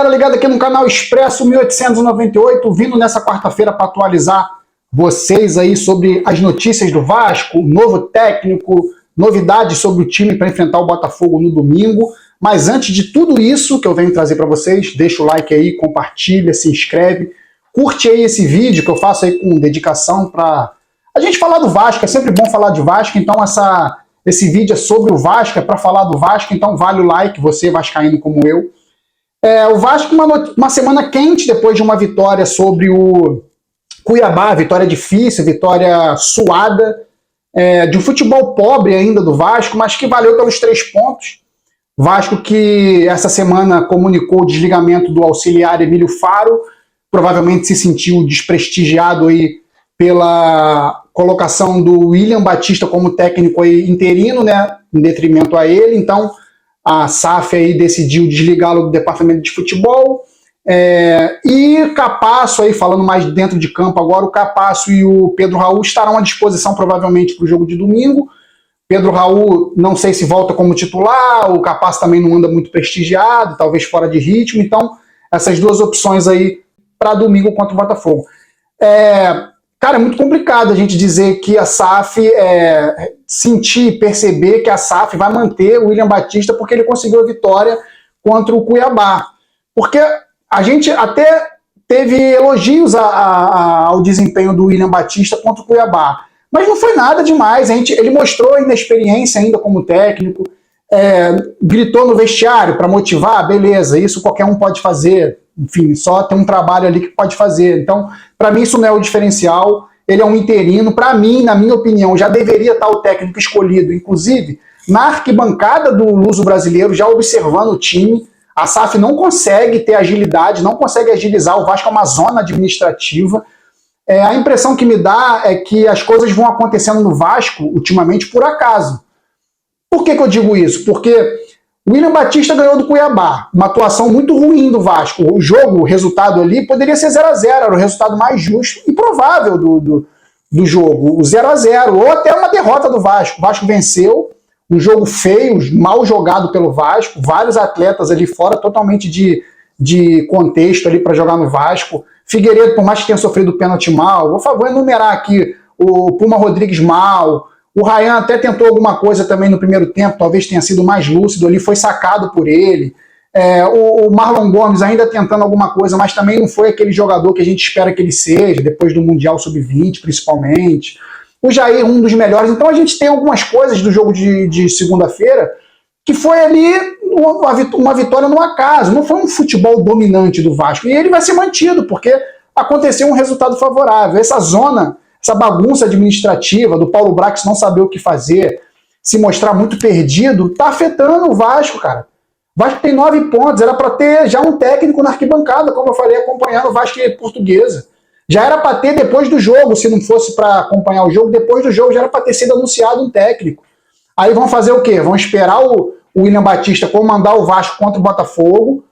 galera ligada aqui no canal Expresso 1898, vindo nessa quarta-feira para atualizar vocês aí sobre as notícias do Vasco, novo técnico, novidades sobre o time para enfrentar o Botafogo no domingo. Mas antes de tudo isso que eu venho trazer para vocês, deixa o like aí, compartilha, se inscreve, curte aí esse vídeo que eu faço aí com dedicação para a gente falar do Vasco. É sempre bom falar de Vasco, então esse vídeo é sobre o Vasco, é para falar do Vasco, então vale o like, você vascaíno como eu. O Vasco, uma semana quente depois de uma vitória sobre o Cuiabá, vitória difícil, vitória suada, de um futebol pobre ainda do Vasco, mas que valeu pelos 3 pontos. Vasco que essa semana comunicou o desligamento do auxiliar Emílio Faro, provavelmente se sentiu desprestigiado aí pela colocação do William Batista como técnico aí interino, né, em detrimento a ele. Então a SAF aí decidiu desligá-lo do departamento de futebol. E Capasso, aí falando mais dentro de campo agora, o Capasso e o Pedro Raul estarão à disposição provavelmente para o jogo de domingo. Pedro Raul não sei se volta como titular, o Capasso também não anda muito prestigiado, talvez fora de ritmo. Então essas duas opções aí para domingo contra o Botafogo. Cara, é muito complicado a gente dizer que a SAF, sentir, perceber que a SAF vai manter o William Batista porque ele conseguiu a vitória contra o Cuiabá. Porque a gente até teve elogios ao desempenho do William Batista contra o Cuiabá, mas não foi nada demais. Ele mostrou inexperiência ainda como técnico, gritou no vestiário para motivar, beleza, isso qualquer um pode fazer. Enfim, só tem um trabalho ali que pode fazer. Então, para mim, isso não é o diferencial. Ele é um interino. Para mim, na minha opinião, já deveria estar o técnico escolhido, inclusive na arquibancada do Luso Brasileiro, já observando o time. A SAF não consegue ter agilidade, não consegue agilizar. O Vasco é uma zona administrativa. A impressão que me dá é que as coisas vão acontecendo no Vasco, ultimamente, por acaso. Por que eu digo isso? Porque o William Batista ganhou do Cuiabá, uma atuação muito ruim do Vasco. O jogo, o resultado ali, poderia ser 0-0, era o resultado mais justo e provável do jogo, o 0-0, ou até uma derrota do Vasco. O Vasco venceu, um jogo feio, mal jogado pelo Vasco, vários atletas ali fora, totalmente de contexto ali para jogar no Vasco. Figueiredo, por mais que tenha sofrido pênalti mal, vou enumerar aqui, o Puma Rodrigues mal. O Ryan até tentou alguma coisa também no primeiro tempo, talvez tenha sido mais lúcido ali, foi sacado por ele. O Marlon Gomes ainda tentando alguma coisa, mas também não foi aquele jogador que a gente espera que ele seja, depois do Mundial Sub-20, principalmente. O Jair, um dos melhores. Então a gente tem algumas coisas do jogo de segunda-feira que foi ali uma vitória no acaso, não foi um futebol dominante do Vasco. E ele vai ser mantido, porque aconteceu um resultado favorável. Essa zona, essa bagunça administrativa do Paulo Brax não saber o que fazer, se mostrar muito perdido, tá afetando o Vasco, cara. O Vasco tem 9 pontos, era para ter já um técnico na arquibancada, como eu falei, acompanhando o Vasco e Portuguesa. Já era para ter depois do jogo, se não fosse para acompanhar o jogo, depois do jogo já era para ter sido anunciado um técnico. Aí vão fazer o quê? Vão esperar o William Batista comandar o Vasco contra o Botafogo.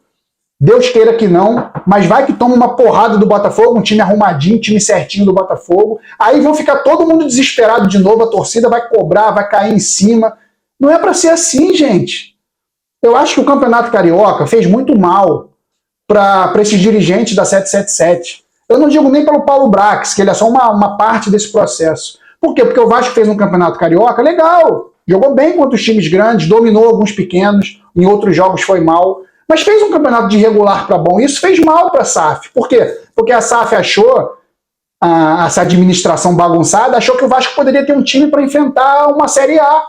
Deus queira que não, mas vai que toma uma porrada do Botafogo, um time arrumadinho, um time certinho do Botafogo. Aí vão ficar todo mundo desesperado de novo, a torcida vai cobrar, vai cair em cima. Não é para ser assim, gente. Eu acho que o Campeonato Carioca fez muito mal para esses dirigentes da 777. Eu não digo nem pelo Paulo Brax, que ele é só uma parte desse processo. Por quê? Porque o Vasco fez um Campeonato Carioca legal, jogou bem contra os times grandes, dominou alguns pequenos, em outros jogos foi mal. Mas fez um campeonato de regular para bom. Isso fez mal para a SAF. Por quê? Porque a SAF achou, essa administração bagunçada, achou que o Vasco poderia ter um time para enfrentar uma Série A.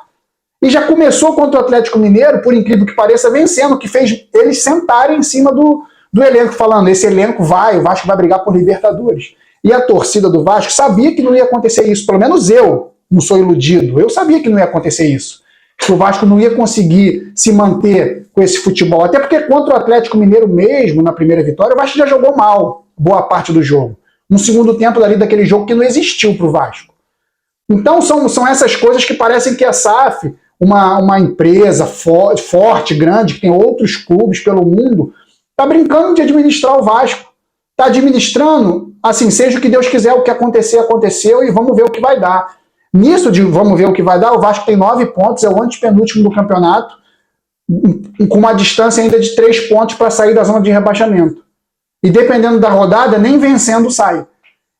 E já começou contra o Atlético Mineiro, por incrível que pareça, vencendo, que fez eles sentarem em cima do elenco, falando, esse elenco o Vasco vai brigar por Libertadores. E a torcida do Vasco sabia que não ia acontecer isso. Pelo menos eu não sou iludido. Eu sabia que não ia acontecer isso. Que o Vasco não ia conseguir se manter com esse futebol. Até porque contra o Atlético Mineiro mesmo, na primeira vitória, o Vasco já jogou mal boa parte do jogo. No segundo tempo dali daquele jogo que não existiu para o Vasco. Então são essas coisas que parecem que a SAF, uma empresa forte, grande, que tem outros clubes pelo mundo, está brincando de administrar o Vasco. Está administrando, assim, seja o que Deus quiser, o que acontecer, aconteceu, e vamos ver o que vai dar. Nisso de vamos ver o que vai dar, o Vasco tem 9 pontos, é o antepenúltimo do campeonato. com uma distância ainda de 3 pontos para sair da zona de rebaixamento. E dependendo da rodada, nem vencendo sai.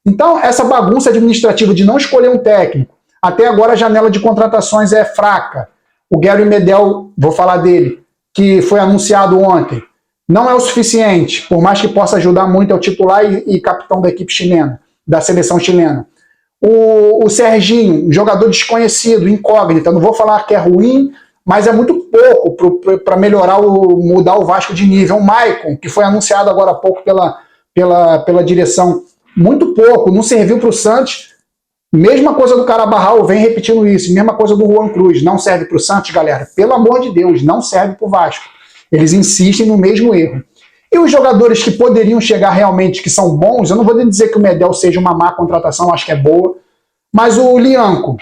Então, essa bagunça administrativa de não escolher um técnico, até agora a janela de contratações é fraca. O Gary Medel, vou falar dele, que foi anunciado ontem, não é o suficiente, por mais que possa ajudar muito, é o titular e capitão da equipe chilena, da seleção chilena. O Serginho, jogador desconhecido, incógnita, não vou falar que é ruim, mas é muito pouco para melhorar, mudar o Vasco de nível. O Maicon, que foi anunciado agora há pouco pela direção, muito pouco, não serviu para o Santos. Mesma coisa do Carabarral, vem repetindo isso, mesma coisa do Juan Cruz, não serve para o Santos, galera, pelo amor de Deus, não serve para o Vasco. Eles insistem no mesmo erro. E os jogadores que poderiam chegar realmente, que são bons, eu não vou dizer que o Medel seja uma má contratação, acho que é boa, mas o Lianco,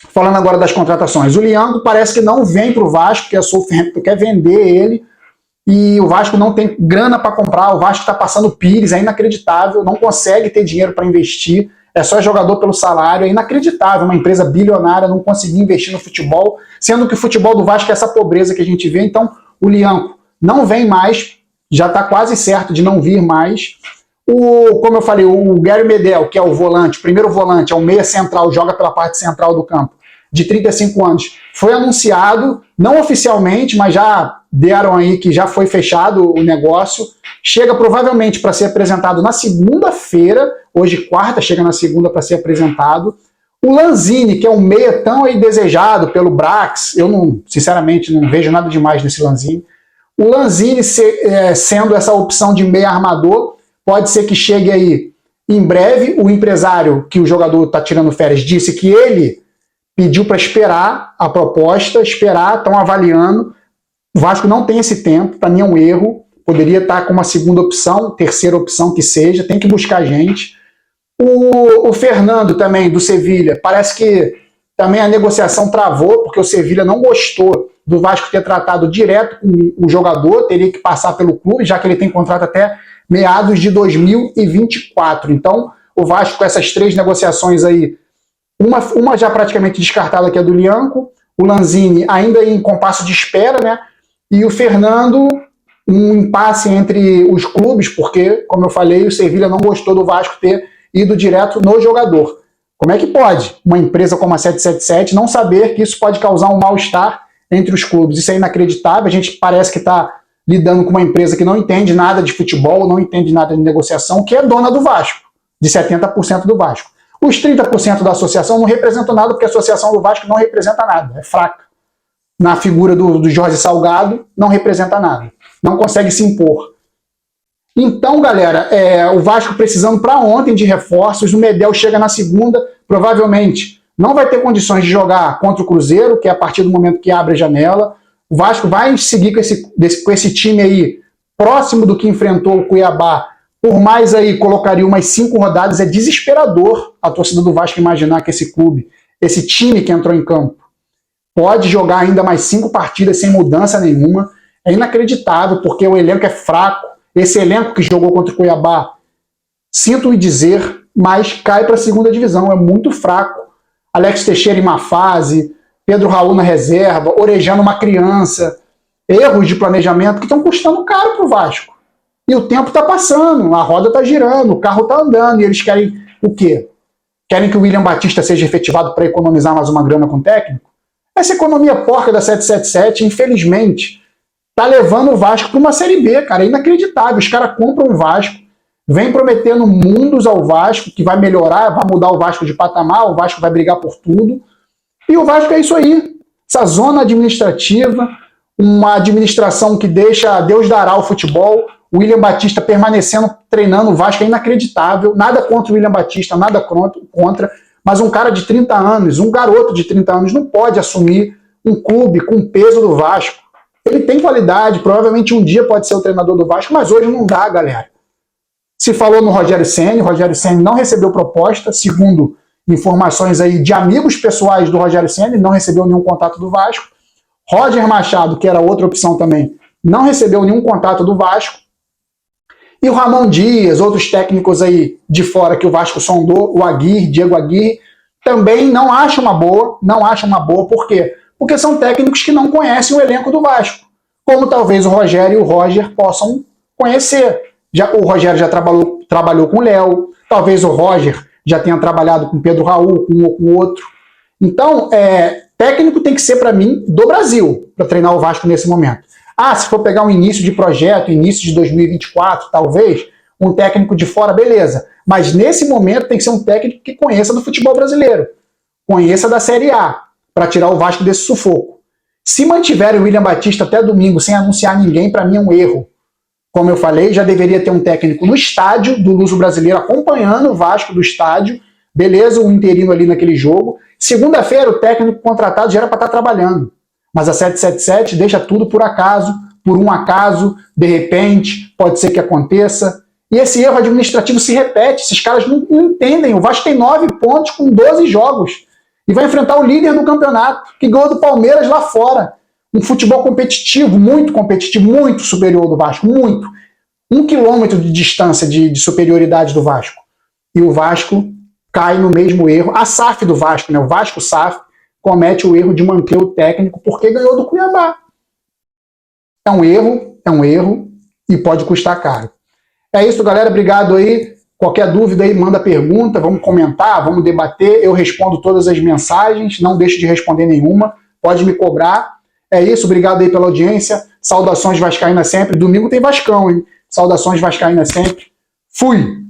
falando agora das contratações, o Lianco parece que não vem para o Vasco, que a Southampton quer vender ele, e o Vasco não tem grana para comprar, o Vasco está passando pires, é inacreditável, não consegue ter dinheiro para investir, é só jogador pelo salário, é inacreditável uma empresa bilionária não conseguir investir no futebol, sendo que o futebol do Vasco é essa pobreza que a gente vê. Então o Lianco não vem mais, já está quase certo de não vir mais. Como eu falei, o Gary Medel, que é o volante, primeiro volante, é o meia central, joga pela parte central do campo, de 35 anos, foi anunciado, não oficialmente, mas já deram aí que já foi fechado o negócio, chega provavelmente para ser apresentado na segunda-feira, hoje quarta, chega na segunda para ser apresentado. O Lanzini, que é um meia tão aí desejado pelo Brax, eu não, sinceramente não vejo nada demais nesse Lanzini. O Lanzini sendo essa opção de meia armador, pode ser que chegue aí em breve. O empresário que o jogador está tirando férias disse que ele pediu para esperar a proposta, esperar, estão avaliando. O Vasco não tem esse tempo, para mim é um erro. Poderia estar com uma segunda opção, terceira opção que seja, tem que buscar gente. O Fernando também, do Sevilha, parece que também a negociação travou, porque o Sevilha não gostou do Vasco ter tratado direto com o jogador, teria que passar pelo clube, já que ele tem contrato até meados de 2024. Então, o Vasco, com essas 3 negociações aí, uma já praticamente descartada, que é do Lianco, o Lanzini ainda em compasso de espera, né? E o Fernando, um impasse entre os clubes, porque, como eu falei, o Sevilha não gostou do Vasco ter ido direto no jogador. Como é que pode uma empresa como a 777 não saber que isso pode causar um mal-estar entre os clubes? Isso é inacreditável. A gente parece que está lidando com uma empresa que não entende nada de futebol, não entende nada de negociação, que é dona do Vasco, de 70% do Vasco. Os 30% da associação não representam nada, porque a associação do Vasco não representa nada, é fraca. Na figura do Jorge Salgado, não representa nada, não consegue se impor. Então, galera, o Vasco precisando para ontem de reforços, o Medel chega na segunda, provavelmente não vai ter condições de jogar contra o Cruzeiro, que é a partir do momento que abre a janela. O Vasco vai seguir com esse time aí, próximo do que enfrentou o Cuiabá, por mais aí colocaria umas 5 rodadas. É desesperador a torcida do Vasco imaginar que esse clube, esse time que entrou em campo, pode jogar ainda mais 5 partidas sem mudança nenhuma. É inacreditável, porque o elenco é fraco. Esse elenco que jogou contra o Cuiabá, sinto em dizer, mas cai para a segunda divisão, é muito fraco. Alex Teixeira em má fase, Pedro Raul na reserva, Orejano uma criança, erros de planejamento que estão custando caro para o Vasco. E o tempo está passando, a roda está girando, o carro está andando, e eles querem o quê? Querem que o William Batista seja efetivado para economizar mais uma grana com o técnico? Essa economia porca da 777, infelizmente, tá levando o Vasco para uma Série B, cara. É inacreditável. Os caras compram o Vasco, vem prometendo mundos ao Vasco, que vai melhorar, vai mudar o Vasco de patamar, o Vasco vai brigar por tudo. E o Vasco é isso aí. Essa zona administrativa, uma administração que deixa Deus dará o futebol. O William Batista permanecendo, treinando o Vasco é inacreditável. Nada contra o William Batista, nada contra. Mas um cara de 30 anos, um garoto de 30 anos, não pode assumir um clube com o peso do Vasco. Ele tem qualidade, provavelmente um dia pode ser o treinador do Vasco, mas hoje não dá, galera. Se falou no Rogério Ceni, o Rogério Ceni não recebeu proposta, segundo informações aí de amigos pessoais do Rogério Ceni, não recebeu nenhum contato do Vasco. Roger Machado, que era outra opção também, não recebeu nenhum contato do Vasco. E o Ramon Dias, outros técnicos aí de fora que o Vasco sondou, o Aguirre, Diego Aguirre, também não acha uma boa, por quê? Porque são técnicos que não conhecem o elenco do Vasco. como talvez o Rogério e o Roger possam conhecer. O Rogério já trabalhou com o Léo, talvez o Roger já tenha trabalhado com o Pedro Raul, com um ou com outro. Então, técnico tem que ser, para mim, do Brasil, para treinar o Vasco nesse momento. Se for pegar um início de projeto, início de 2024, talvez, um técnico de fora, beleza. Mas nesse momento tem que ser um técnico que conheça do futebol brasileiro, conheça da Série A, para tirar o Vasco desse sufoco. Se mantiverem o William Batista até domingo sem anunciar ninguém, para mim é um erro. Como eu falei, já deveria ter um técnico no estádio do Luso Brasileiro acompanhando o Vasco do estádio, beleza, o interino ali naquele jogo. Segunda-feira o técnico contratado já era para estar trabalhando. Mas a 777 deixa tudo por acaso, por um acaso, de repente, pode ser que aconteça. E esse erro administrativo se repete, esses caras não entendem. O Vasco tem 9 pontos com 12 jogos e vai enfrentar o líder do campeonato, que ganhou do Palmeiras lá fora. Um futebol competitivo, muito superior ao do Vasco, muito. 1 quilômetro de distância de superioridade do Vasco. E o Vasco cai no mesmo erro. A SAF do Vasco, né? O Vasco SAF, comete o erro de manter o técnico porque ganhou do Cuiabá. É um erro e pode custar caro. É isso, galera. Obrigado aí. Qualquer dúvida aí, manda pergunta, vamos comentar, vamos debater. Eu respondo todas as mensagens, não deixo de responder nenhuma. Pode me cobrar. É isso, obrigado aí pela audiência. Saudações vascaínas sempre. Domingo tem Vascão, hein? Saudações vascaínas sempre. Fui!